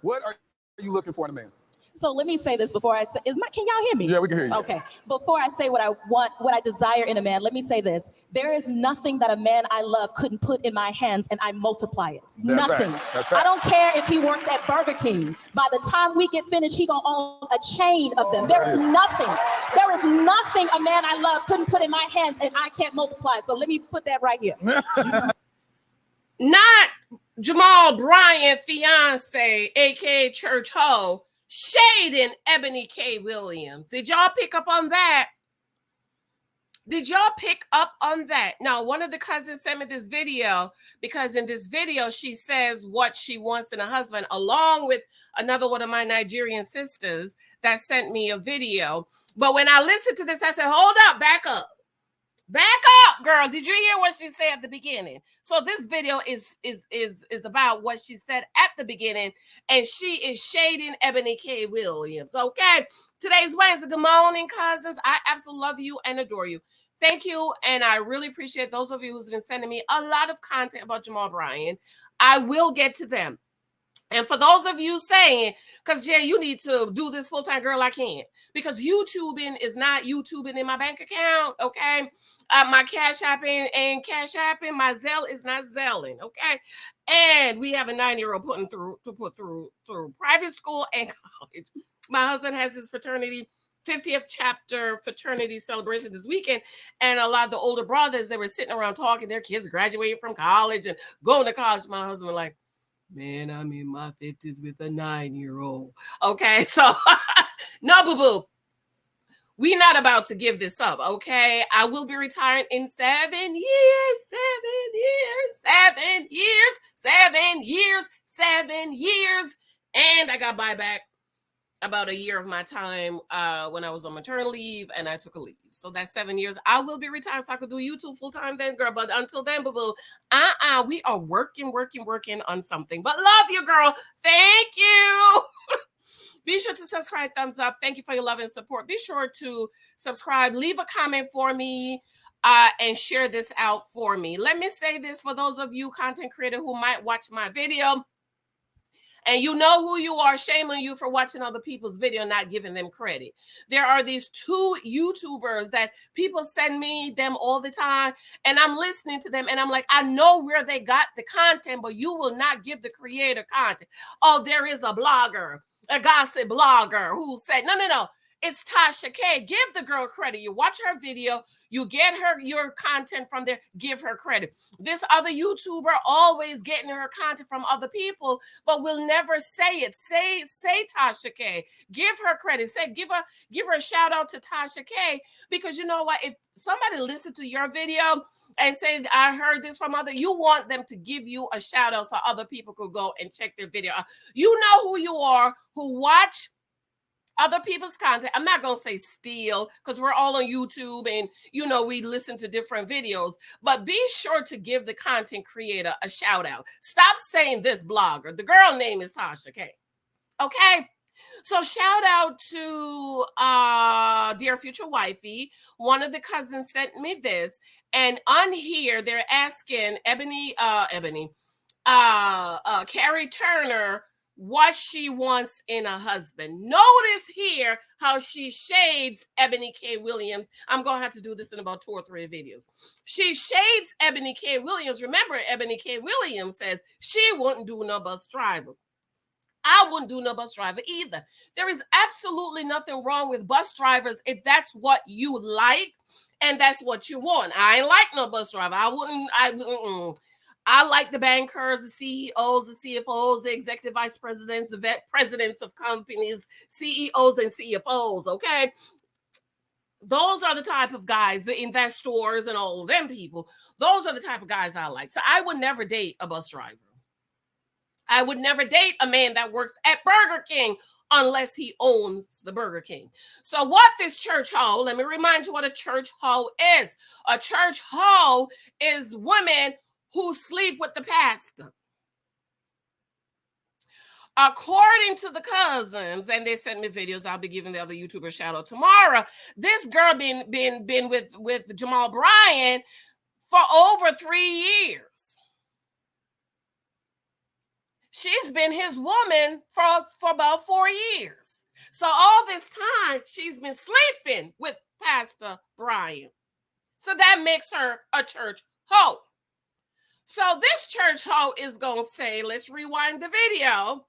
What are you looking for in a man? So let me say this before I say, can y'all hear me? Yeah, we can hear you. Okay. Before I say what I want, what I desire in a man, let me say this. There is nothing that a man I love couldn't put in my hands and I multiply it. Nothing. I don't care if he worked at Burger King. By the time we get finished, he gonna own a chain of them. There is nothing a man I love couldn't put in my hands and I can't multiply. So let me put that right here. Not Jamal Bryant fiance, aka Church Ho, shading Ebony K. Williams. Did y'all pick up on that? Did y'all pick up on that? Now, one of the cousins sent me this video because in this video, she says what she wants in a husband, along with another one of my Nigerian sisters that sent me a video. But when I listened to this, I said, hold up, back up. Back up, girl. Did you hear what she said at the beginning? So this video is about what she said at the beginning, and she is shading Ebony K. Williams. Okay. Today's Wednesday. Good morning, cousins. I absolutely love you and adore you. Thank you. And I really appreciate those of you who's been sending me a lot of content about Jamal Bryant. I will get to them. And for those of you saying, because Jay, you need to do this full-time, girl, I can't. Because YouTubing is not YouTubing in my bank account, okay? My Cash App ain't Cash Apping. My Zelle is not Zelling, okay? And we have a 9-year-old put through private school and college. My husband has his fraternity 50th chapter fraternity celebration this weekend, and a lot of the older brothers, they were sitting around talking. Their kids graduated from college and going to college. My husband was like, man, I'm in my 50s with a 9-year-old. Okay, so no, boo-boo. We're not about to give this up, okay? I will be retiring in 7 years, 7 years. And I got buyback about a year of my time when I was on maternity leave, and I took a leave. So that's 7 years. I will be retired so I could do YouTube full-time then, girl. But until then, boo-boo, we are working on something. But love you, girl. Thank you. Be sure to subscribe, thumbs up. Thank you for your love and support. Be sure to subscribe, leave a comment for me, and share this out for me. Let me say this for those of you content creators who might watch my video, and you know who you are. Shame on you for watching other people's video and not giving them credit. There are these 2 YouTubers that people send me them all the time, and I'm listening to them, and I'm like, I know where they got the content, but you will not give the creator content. Oh, there is a blogger, a gossip blogger who said, no. It's Tasha K. Give the girl credit. You watch her video, you get her your content from there, give her credit. This other YouTuber always getting her content from other people, but will never say it. Say Tasha K. Give her credit. Say give her a shout out to Tasha K. Because you know what? If somebody listened to your video and say, I heard this from other, you want them to give you a shout out so other people could go and check their video out. You know who you are, who watch other people's content. I'm not going to say steal because we're all on YouTube and, we listen to different videos, but be sure to give the content creator a shout out. Stop saying this blogger. The girl name is Tasha K. Okay. So shout out to dear future wifey. One of the cousins sent me this, and on here they're asking Karri Turner what she wants in a husband. Notice here how she shades Ebony K. Williams. I'm going to have to do this in about 2 or 3 videos. She shades Ebony K. Williams. Remember, Ebony K. Williams says she wouldn't do no bus driver. I wouldn't do no bus driver either. There is absolutely nothing wrong with bus drivers if that's what you like and that's what you want. I ain't like no bus driver. I like the bankers, the CEOs, the CFOs, the executive vice presidents, the presidents of companies, CEOs and CFOs, okay? Those are the type of guys, the investors and all of them people. Those are the type of guys I like. So I would never date a bus driver. I would never date a man that works at Burger King unless he owns the Burger King. So what this church hoe, let me remind you what a church hoe is. A church hoe is women who sleep with the pastor. According to the cousins, and they sent me videos, I'll be giving the other YouTuber shout out tomorrow. This girl been with Jamal Bryant for over 3 years. she's been his woman for about 4 years. So all this time, she's been sleeping with Pastor Bryant. So that makes her a church hoe. So this church hoe is going to say, let's rewind the video.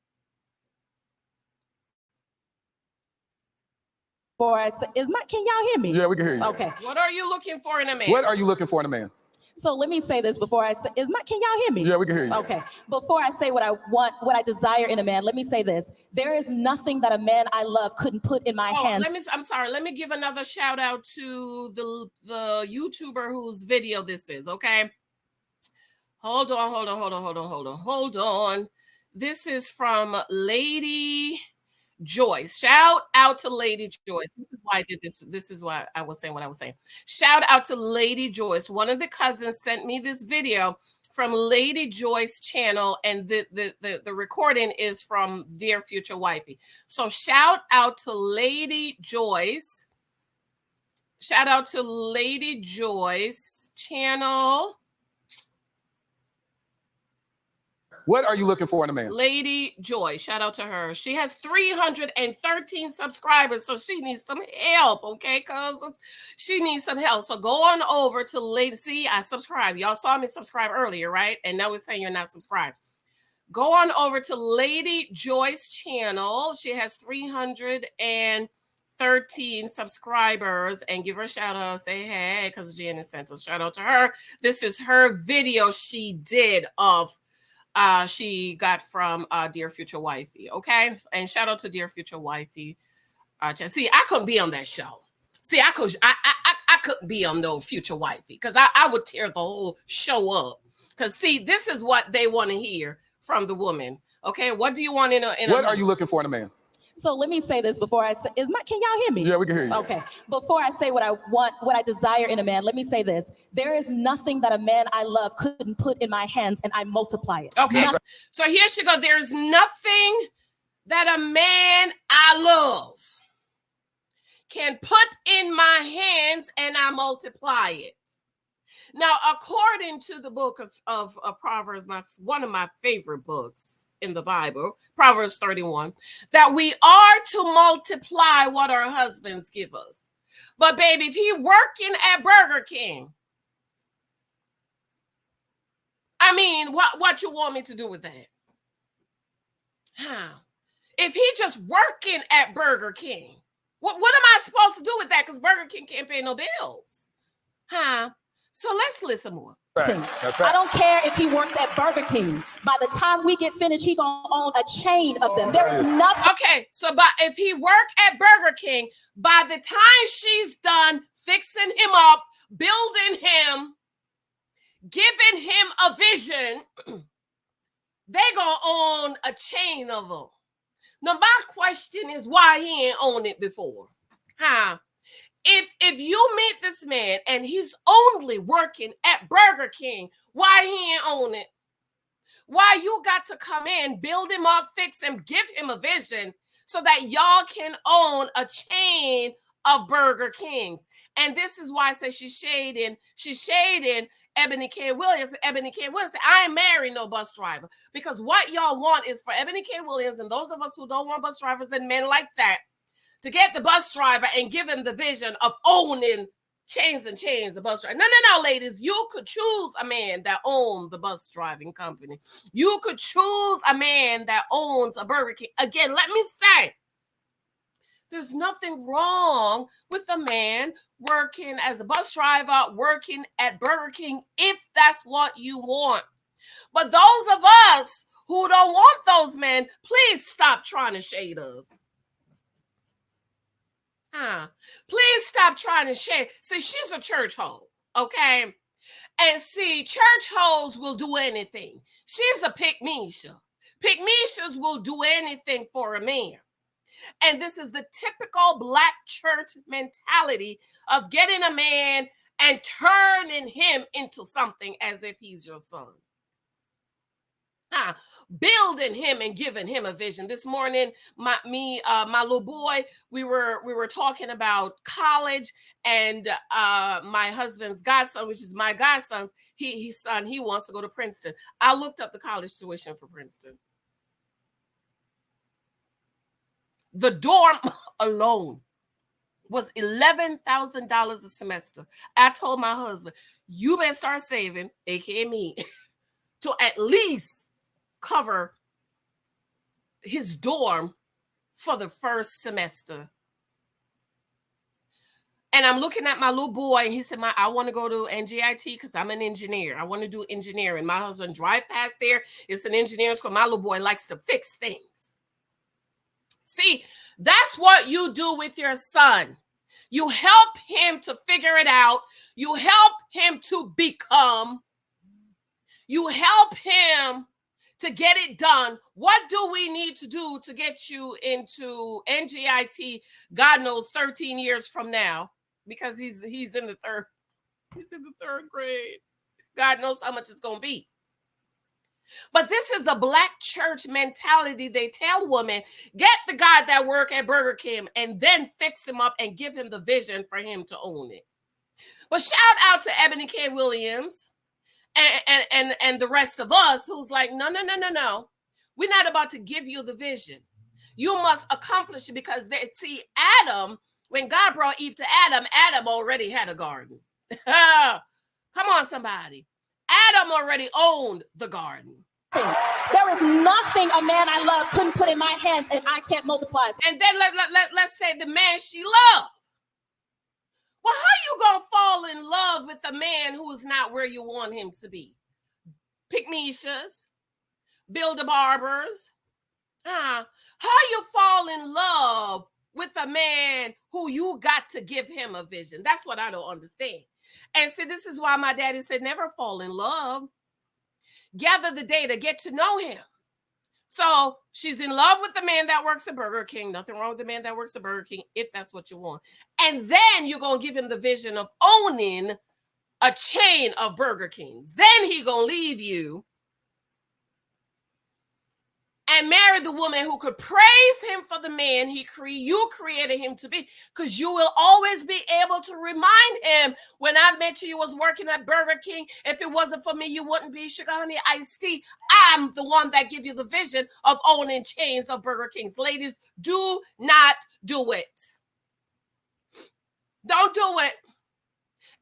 Can y'all hear me? Yeah, we can hear you. Okay. What are you looking for in a man? What are you looking for in a man? So let me say this before can y'all hear me? Yeah, we can hear you. Okay. Before I say what I want, what I desire in a man, let me say this. There is nothing that a man I love couldn't put in my hands. I'm sorry. Let me give another shout out to the YouTuber whose video this is, okay? Hold on. This is from Lady Joyce. Shout out to Lady Joyce. This is why I did this. This is why I was saying what I was saying. Shout out to Lady Joyce. One of the cousins sent me this video from Lady Joyce channel, and the recording is from Dear Future Wifey. So shout out to Lady Joyce. Shout out to Lady Joyce channel. What are you looking for in a man? Lady Joy, shout out to her. She has 313 subscribers, so she needs some help, okay, cousins? She needs some help. So go on over to Lady. See, I subscribe. Y'all saw me subscribe earlier, right? And now it's saying you're not subscribed. Go on over to Lady Joy's channel. She has 313 subscribers, and give her a shout out. Say hey, because Janice sent us. Shout out to her. This is her video she did of she got from Dear Future Wifey, okay? And shout out to Dear Future Wifey. See, I couldn't be on that show. See, I couldn't be on no Future Wifey because I would tear the whole show up. Because see, this is what they want to hear from the woman. Okay, what do you want in a what are you looking for in a man? So let me say this before can y'all hear me? Yeah, we can hear you. Okay. Before I say what I want, what I desire in a man, let me say this. There is nothing that a man I love couldn't put in my hands, and I multiply it. Okay. So here she go. There's nothing that a man I love can put in my hands, and I multiply it. Now, according to the book of Proverbs, one of my favorite books in the Bible, Proverbs 31, that we are to multiply what our husbands give us. But baby, if he working at Burger King, I mean, what you want me to do with that? Huh? If he just working at Burger King, what am I supposed to do with that? Because Burger King can't pay no bills. Huh? So let's listen more. That's I don't care if he worked at Burger King. By the time we get finished, he gonna own a chain of them. There is nothing. Okay, so if he worked at Burger King, by the time she's done fixing him up, building him, giving him a vision, they gonna own a chain of them. Now, my question is why he ain't owned it before? Huh? If you meet this man and he's only working at Burger King, why he ain't own it? Why you got to come in, build him up, fix him, give him a vision so that y'all can own a chain of Burger Kings? And this is why I say she's shading Ebony K. Williams. Ebony K. Williams said, I ain't married no bus driver, because what y'all want is for Ebony K. Williams and those of us who don't want bus drivers and men like that to get the bus driver and give him the vision of owning chains and chains of bus driver. No, ladies, you could choose a man that owns the bus driving company. You could choose a man that owns a Burger King. Again, let me say, there's nothing wrong with a man working as a bus driver, working at Burger King, if that's what you want. But those of us who don't want those men, please stop trying to shade us. Please stop trying to shade. See, she's a church hoe, okay? And see, church hoes will do anything. She's a Pik Mesa. Pik Mesas will do anything for a man. And this is the typical Black church mentality of getting a man and turning him into something as if he's your son. Building him and giving him a vision. This morning, my little boy, we were talking about college, and my husband's godson, which is my godson's, he wants to go to Princeton. I looked up the college tuition for Princeton. The dorm alone was $11,000 a semester. I told my husband, you better start saving, aka me, to at least cover his dorm for the first semester. And I'm looking at my little boy, and he said, I want to go to NJIT because I'm an engineer. I want to do engineering. My husband drive past there. It's an engineering school. My little boy likes to fix things. See, that's what you do with your son. You help him to figure it out. You help him to become. You help him to get it done. What do we need to do to get you into NJIT, God knows, 13 years from now? Because he's in the third grade. God knows how much it's going to be. But this is the Black church mentality. They tell women, get the guy that work at Burger King and then fix him up and give him the vision for him to own it. But shout out to Ebony K. Williams and the rest of us who's like, no. We're not about to give you the vision. You must accomplish it, because see, Adam, when God brought Eve to Adam already had a garden. Come on, somebody. Adam already owned the garden. There is nothing a man I love couldn't put in my hands and I can't multiply. And then let's say the man she loved. Well, how you gonna fall in love with a man who is not where you want him to be? Pik Mesas, Builder Barbers. How you fall in love with a man who you got to give him a vision? That's what I don't understand. And see, this is why my daddy said, never fall in love. Gather the data, get to know him. So she's in love with the man that works at Burger King. Nothing wrong with the man that works at Burger King, if that's what you want. And then you're going to give him the vision of owning a chain of Burger Kings. Then he going to leave you and marry the woman who could praise him for the man you created him to be. Because you will always be able to remind him, when I met you was working at Burger King. If it wasn't for me, you wouldn't be sugar honey iced tea. I'm the one that give you the vision of owning chains of Burger Kings. Ladies, do not do it. Don't do it.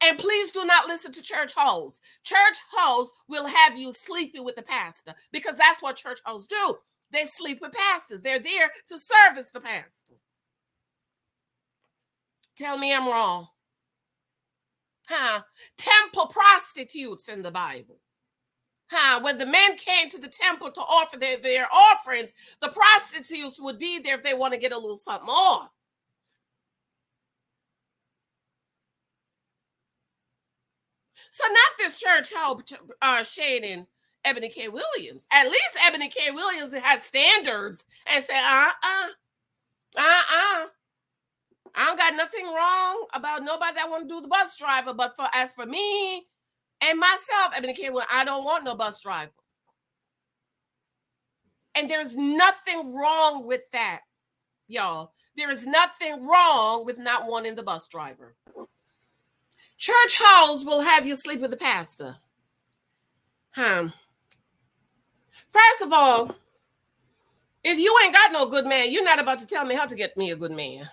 And please do not listen to church hoes. Church hoes will have you sleeping with the pastor, because that's what church hoes do. They sleep with pastors. They're there to service the pastor. Tell me I'm wrong. Temple prostitutes in the Bible. When the men came to the temple to offer their offerings, the prostitutes would be there if they want to get a little something off. So not this church hoe shading Ebony K. Williams. At least Ebony K. Williams has standards and say, I don't got nothing wrong about nobody that want to do the bus driver. But as for me and myself, Ebony K. Williams, I don't want no bus driver. And there's nothing wrong with that, y'all. There is nothing wrong with not wanting the bus driver. Church hoes will have you sleep with the pastor. First of all, if you ain't got no good man, you're not about to tell me how to get me a good man.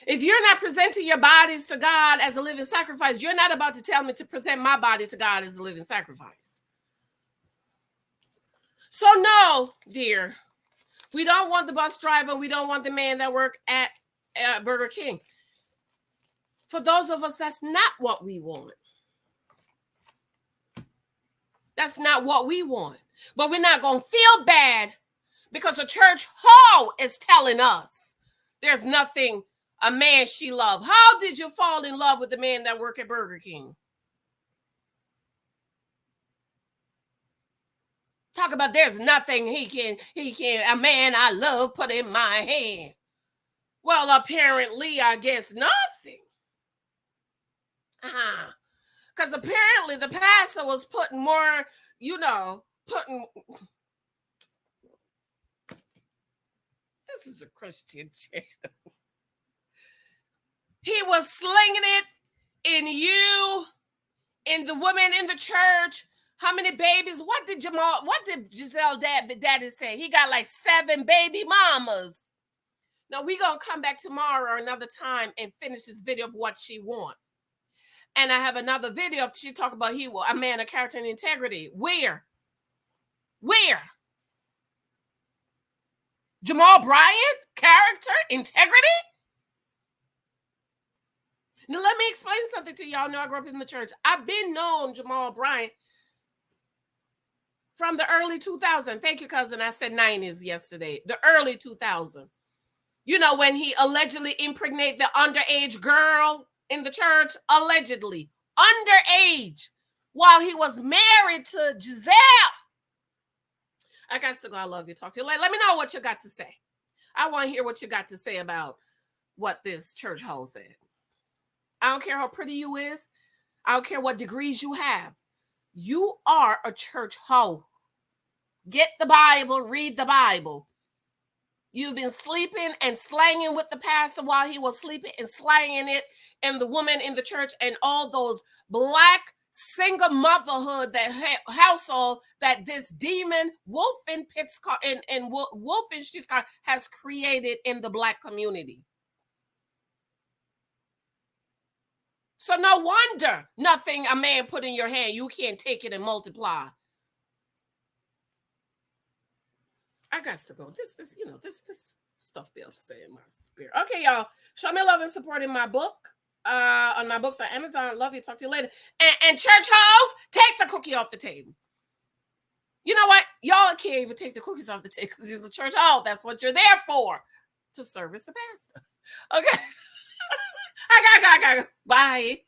If you're not presenting your bodies to God as a living sacrifice, you're not about to tell me to present my body to God as a living sacrifice. So no, dear, we don't want the bus driver. We don't want the man that work at Burger King. For those of us, that's not what we want. That's not what we want. But we're not going to feel bad because the church hoe is telling us there's nothing a man she loved. How did you fall in love with the man that worked at Burger King? Talk about there's nothing he can, a man I love put in my hand. Well, apparently, I guess nothing. Because apparently the pastor was putting more, this is a Christian channel. He was slinging it in you, in the women in the church. How many babies? What did Giselle daddy say? He got like 7 baby mamas. Now we gonna come back tomorrow or another time and finish this video of what she want. And I have another video of she talk about a man of character and integrity. Where? Jamal Bryant, character, integrity? Now let me explain something to y'all. Know I grew up in the church. I've been known Jamal Bryant from the early 2000s. Thank you, cousin. I said 90s yesterday. The early 2000s. You know, when he allegedly impregnated the underage girl in the church, allegedly underage, while he was married to Giselle. I got to go. I love you. Talk to you later. Let me know what you got to say. I want to hear what you got to say about what this church hoe said. I don't care how pretty you is. I don't care what degrees you have. You are a church hoe. Get the Bible. Read the Bible. You've been sleeping and slanging with the pastor while he was sleeping and slanging it and the woman in the church and all those black single motherhood, that household that this demon Wolfenstein has created in the black community. So no wonder nothing a man put in your hand, you can't take it and multiply. I got to go. This stuff be upsetting my spirit. Okay, y'all. Show me love and support in my book. On my books on Amazon. Love you. Talk to you later. And church hoes, take the cookie off the table. You know what? Y'all can't even take the cookies off the table because it's a church hoe. That's what you're there for. To service the pastor. Okay. I got. Bye.